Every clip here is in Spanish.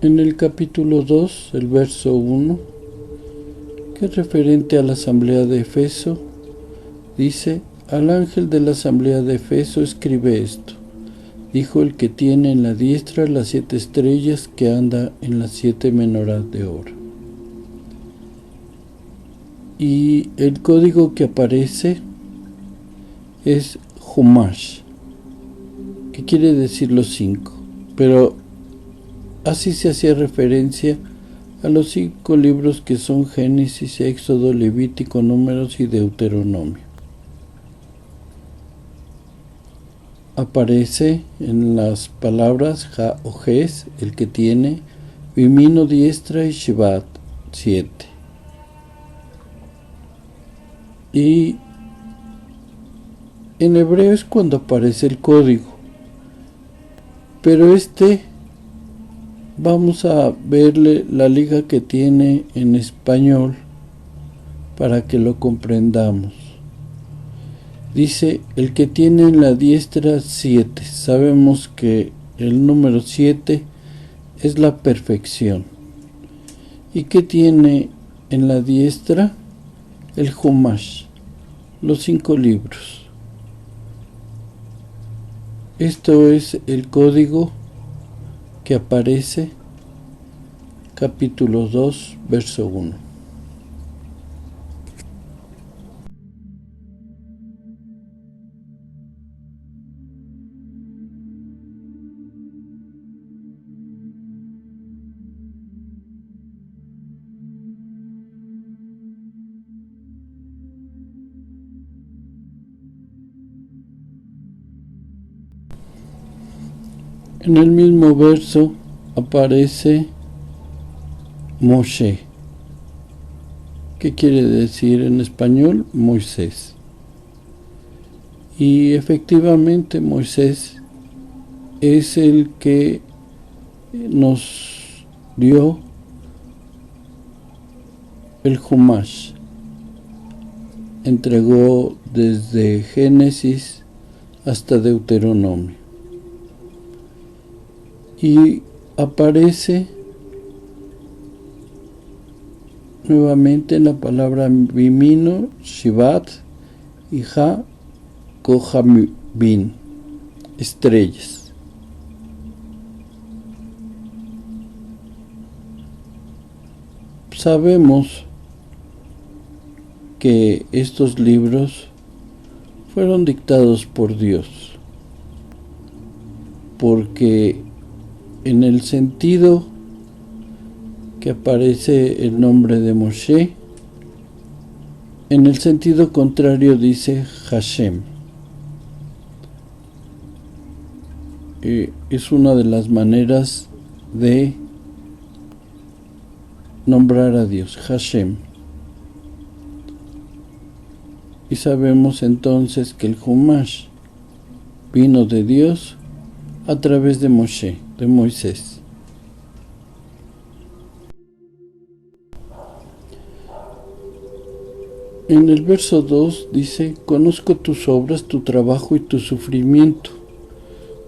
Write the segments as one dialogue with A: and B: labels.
A: En el capítulo 2, el verso 1, que es referente a la asamblea de Efeso, dice: al ángel de la asamblea de Efeso escribe esto. Dijo el que tiene en la diestra las 7 estrellas, que anda en las 7 menorás de oro. Y el código que aparece es Humash, que quiere decir los 5, pero así se hacía referencia a los 5 libros que son Génesis, Éxodo, Levítico, Números y Deuteronomio. Aparece en las palabras Ja o Jes, el que tiene, Vimino, diestra, y Shevat, 7. Y en hebreo es cuando aparece el código, pero vamos a verle la liga que tiene en español para que lo comprendamos. Dice: el que tiene en la diestra 7. Sabemos que el número 7 es la perfección. ¿Y qué tiene en la diestra? El Humash, los 5 libros. Esto es el código que aparece, capítulo 2, verso 1. En el mismo verso aparece Moshe, que quiere decir en español Moisés. Y efectivamente Moisés es el que nos dio el Humash. Entregó desde Génesis hasta Deuteronomio. Y aparece nuevamente en la palabra Vimino, Shivat y Ja Kohamim, estrellas. Sabemos que estos libros fueron dictados por Dios, porque en el sentido que aparece el nombre de Moshe, en el sentido contrario dice Hashem. Es una de las maneras de nombrar a Dios, Hashem. Y sabemos entonces que el Humash vino de Dios a través de Moshe, de Moisés. En el verso 2 dice: conozco tus obras, tu trabajo y tu sufrimiento.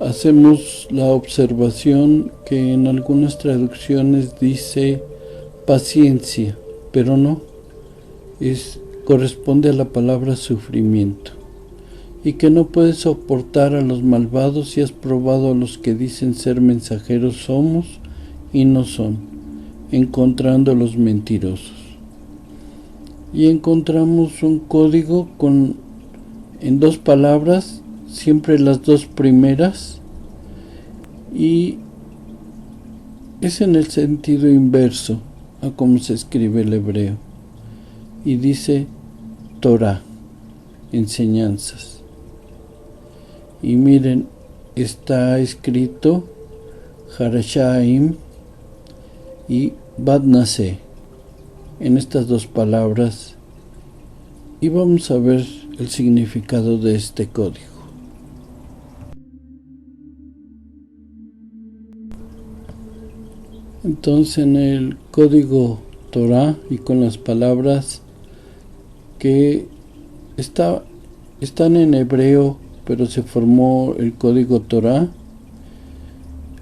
A: Hacemos la observación que en algunas traducciones dice paciencia, pero no, corresponde a la palabra sufrimiento. Y que no puedes soportar a los malvados y has probado a los que dicen ser mensajeros somos y no son, encontrando a los mentirosos. Y encontramos un código en 2 palabras, siempre las 2 primeras, y es en el sentido inverso a cómo se escribe el hebreo. Y dice Torah, enseñanzas. Y miren, está escrito Harashaim y Badnase en estas 2 palabras, y vamos a ver el significado de este código. Entonces, en el código Torah y con las palabras que están en hebreo, pero se formó el código Torah,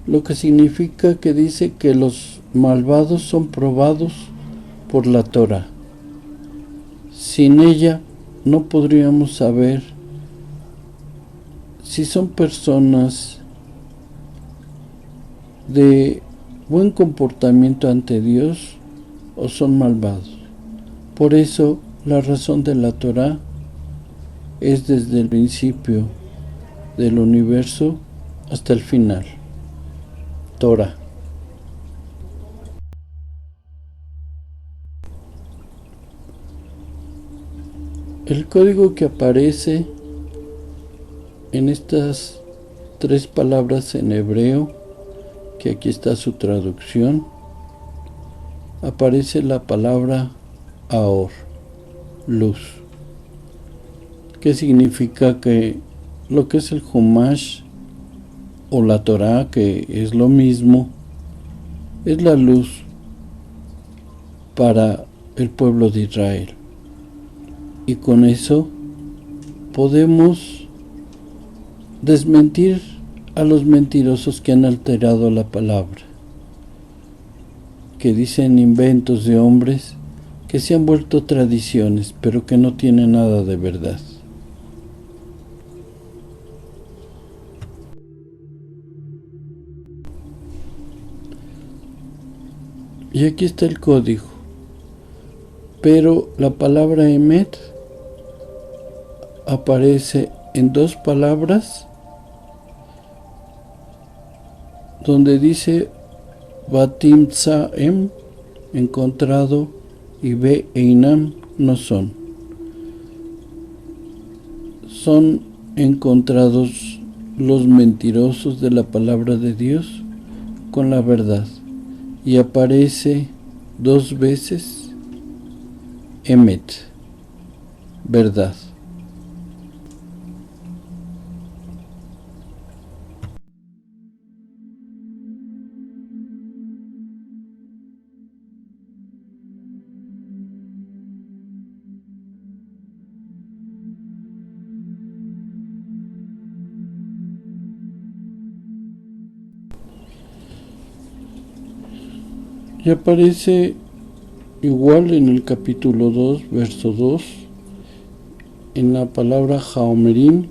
A: lo que significa que dice que los malvados son probados por la Torah. Sin ella no podríamos saber si son personas de buen comportamiento ante Dios o son malvados. Por eso la razón de la Torah es desde el principio del universo hasta el final. Torah. El código que aparece en estas 3 palabras en hebreo, que aquí está su traducción, aparece la palabra Aor, luz. ¿Qué significa? Que lo que es el Humash o la Torah, que es lo mismo, es la luz para el pueblo de Israel. Y con eso podemos desmentir a los mentirosos que han alterado la palabra, que dicen inventos de hombres que se han vuelto tradiciones, pero que no tienen nada de verdad. Y aquí está el código. Pero la palabra Emet aparece en 2 palabras donde dice Batim Tzaem, encontrado, y Be Einam, no son. Son encontrados los mentirosos de la palabra de Dios con la verdad. Y aparece 2 veces Emet, verdad. Y aparece igual en el capítulo 2, verso 2, en la palabra Jaomerim,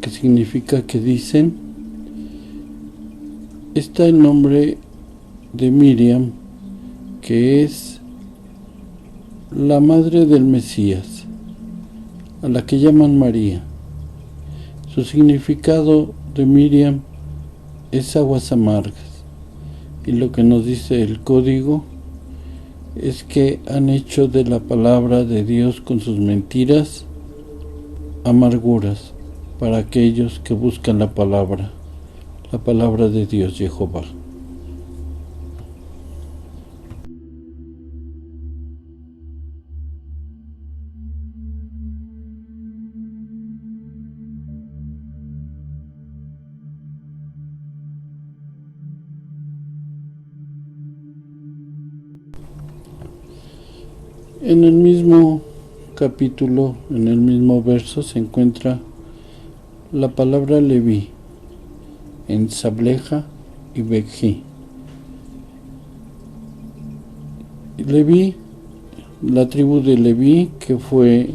A: que significa que dicen, está el nombre de Miriam, que es la madre del Mesías, a la que llaman María. Su significado de Miriam es aguas amargas. Y lo que nos dice el código es que han hecho de la palabra de Dios con sus mentiras amarguras para aquellos que buscan la palabra de Dios Jehová. En el mismo capítulo, en el mismo verso, se encuentra la palabra Leví en Sableja y Bekji. Leví, la tribu de Leví, que fue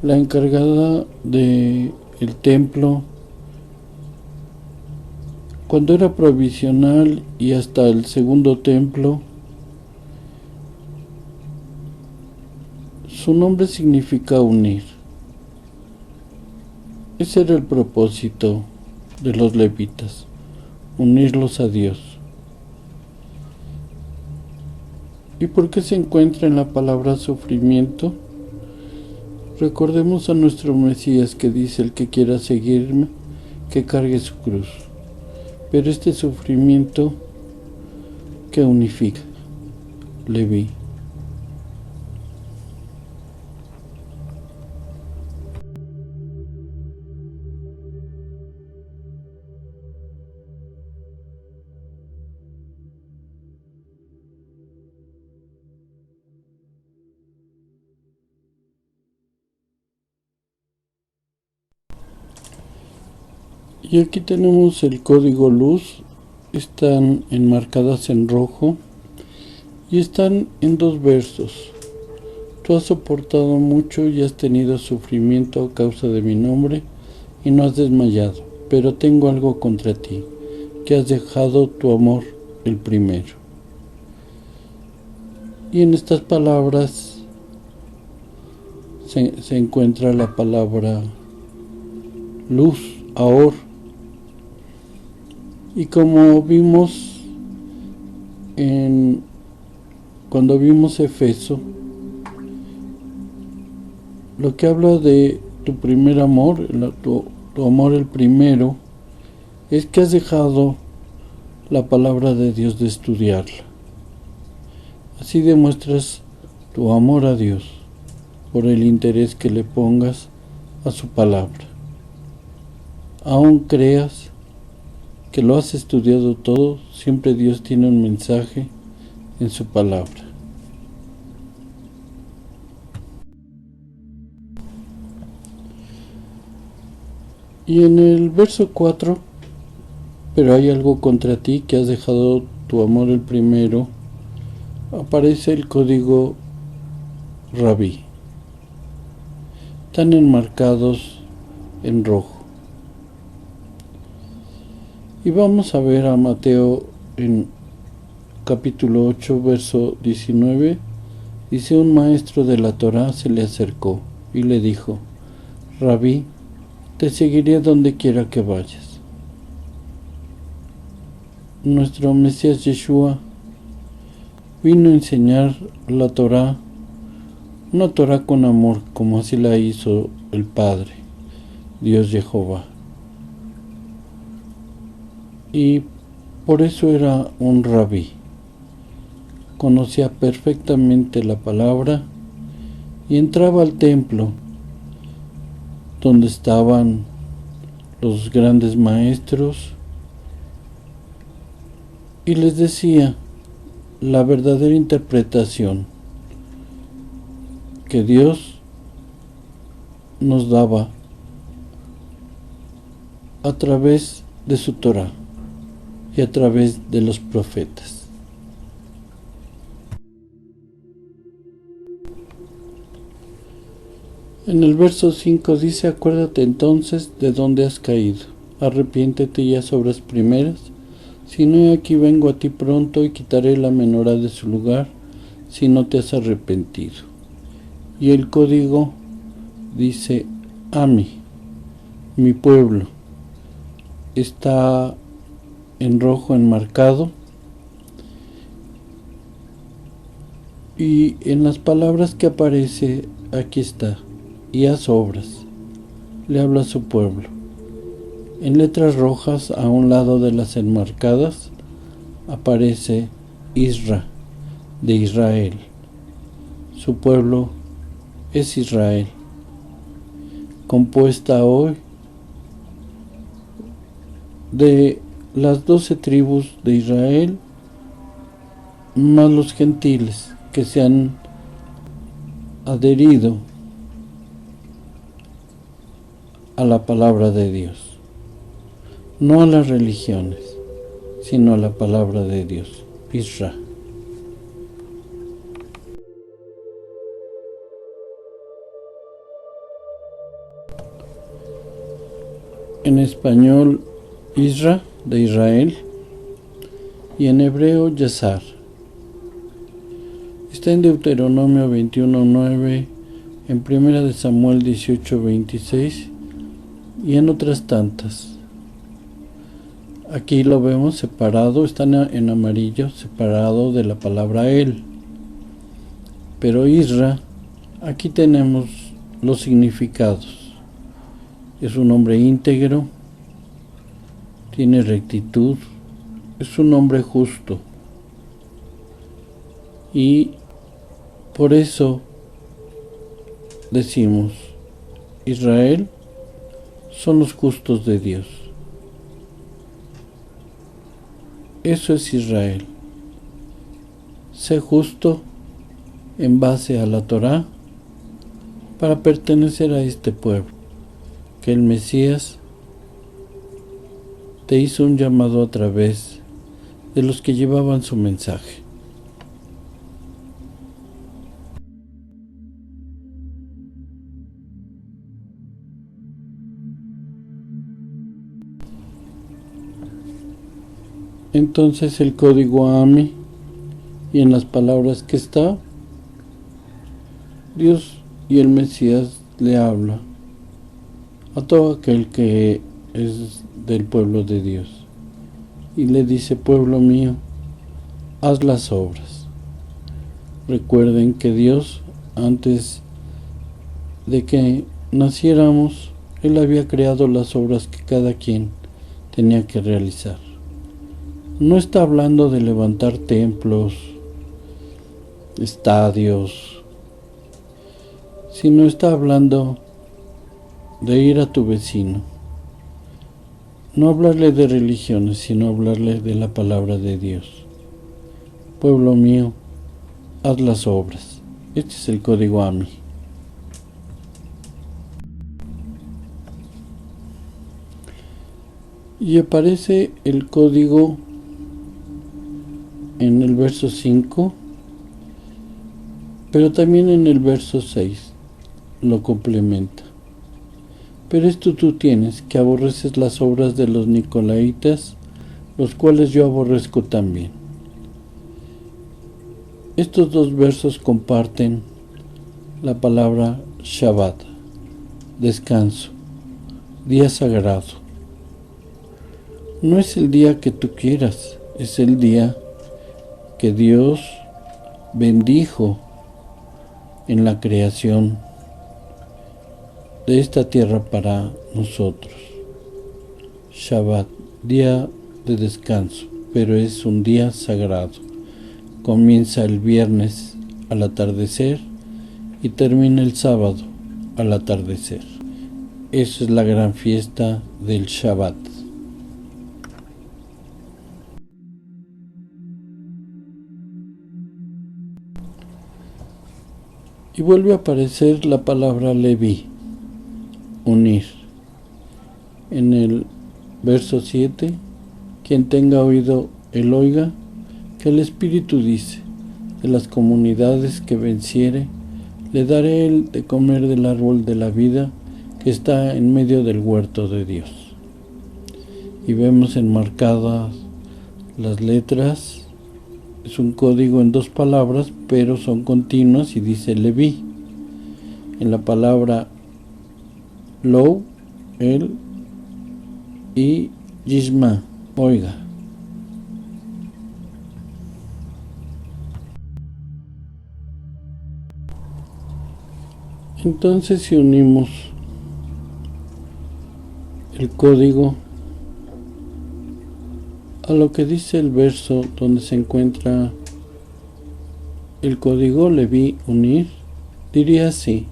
A: la encargada de el templo cuando era provisional y hasta el segundo templo. Su nombre significa unir. Ese era el propósito de los levitas, unirlos a Dios. ¿Y por qué se encuentra en la palabra sufrimiento? Recordemos a nuestro Mesías, que dice: el que quiera seguirme, que cargue su cruz. Pero este sufrimiento que unifica, Leví. Y aquí tenemos el código luz, están enmarcadas en rojo y están en 2 versos. Tú has soportado mucho y has tenido sufrimiento a causa de mi nombre y no has desmayado, pero tengo algo contra ti, que has dejado tu amor el primero. Y en estas palabras se encuentra la palabra luz, ahor. Y como vimos cuando vimos Efeso, lo que habla de tu primer amor, tu amor el primero, es que has dejado la palabra de Dios de estudiarla. Así demuestras tu amor a Dios por el interés que le pongas a su palabra. Aún creas que lo has estudiado todo, siempre Dios tiene un mensaje en su palabra. Y en el verso 4, pero hay algo contra ti, que has dejado tu amor el primero, aparece el código Rabí. Están enmarcados en rojo. Y vamos a ver a Mateo en capítulo 8, verso 19. Dice: un maestro de la Torá se le acercó y le dijo: Rabí, te seguiré donde quiera que vayas. Nuestro Mesías Yeshua vino a enseñar la Torá, una Torá con amor, como así la hizo el Padre, Dios Jehová. Y por eso era un rabí. Conocía perfectamente la palabra y entraba al templo donde estaban los grandes maestros y les decía la verdadera interpretación que Dios nos daba a través de su Torá y a través de los profetas. En el verso 5 dice: acuérdate entonces de dónde has caído, arrepiéntete y haz obras primeras, si no, aquí vengo a ti pronto y quitaré la menorá de su lugar, si no te has arrepentido. Y el código dice: Ami, mi pueblo, está en rojo enmarcado, y en las palabras que aparece aquí está: y haz obras. Le habla a su pueblo. En letras rojas a un lado de las enmarcadas aparece Isra, de Israel. Su pueblo es Israel, compuesta hoy de las 12 tribus de Israel, más los gentiles que se han adherido a la palabra de Dios, no a las religiones, sino a la palabra de Dios, Isra. En español, Isra, de Israel, y en hebreo, Yazar. Está en Deuteronomio 21:9, en 1 de Samuel 18:26 y en otras tantas. Aquí lo vemos separado, están en amarillo, separado de la palabra él. Pero Isra, aquí tenemos los significados. Es un hombre íntegro, tiene rectitud, es un hombre justo. Y por eso decimos: Israel son los justos de Dios. Eso es Israel. Sé justo en base a la Torá para pertenecer a este pueblo que el Mesías te hizo un llamado a través de los que llevaban su mensaje. Entonces el código AMI, y en las palabras que está, Dios y el Mesías le habla a todo aquel que es del pueblo de Dios y le dice: pueblo mío, haz las obras. Recuerden que Dios, antes de que naciéramos, Él había creado las obras que cada quien tenía que realizar. No está hablando de levantar templos, estadios, sino está hablando de ir a tu vecino. No hablarle de religiones, sino hablarle de la palabra de Dios. Pueblo mío, haz las obras. Este es el código AMI. Y aparece el código en el verso 5, pero también en el verso 6 lo complementa. Pero esto tú tienes, que aborreces las obras de los nicolaitas, los cuales yo aborrezco también. Estos dos versos comparten la palabra Shabbat, descanso, día sagrado. No es el día que tú quieras, es el día que Dios bendijo en la creación de esta tierra para nosotros. Shabbat, día de descanso, pero es un día sagrado. Comienza el viernes al atardecer y termina el sábado al atardecer. Esa es la gran fiesta del Shabbat. Y vuelve a aparecer la palabra Leví, unir. En el verso 7, quien tenga oído, el oiga, que el Espíritu dice: de las comunidades que venciere, le daré el de comer del árbol de la vida que está en medio del huerto de Dios. Y vemos enmarcadas las letras. Es un código en dos palabras, pero son continuas, y dice Leví. En la palabra Lou, él, y Yishma, oiga. Entonces, si unimos el código a lo que dice el verso donde se encuentra el código Leví, unir, diría así: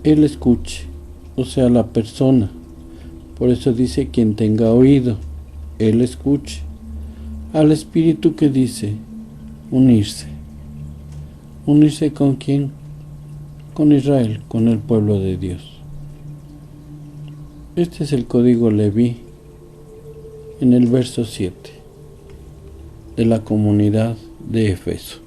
A: él escuche, o sea, la persona. Por eso dice: quien tenga oído, él escuche. Al Espíritu que dice: unirse. ¿Unirse con quién? Con Israel, con el pueblo de Dios. Este es el código Leví en el verso 7 de la comunidad de Éfeso.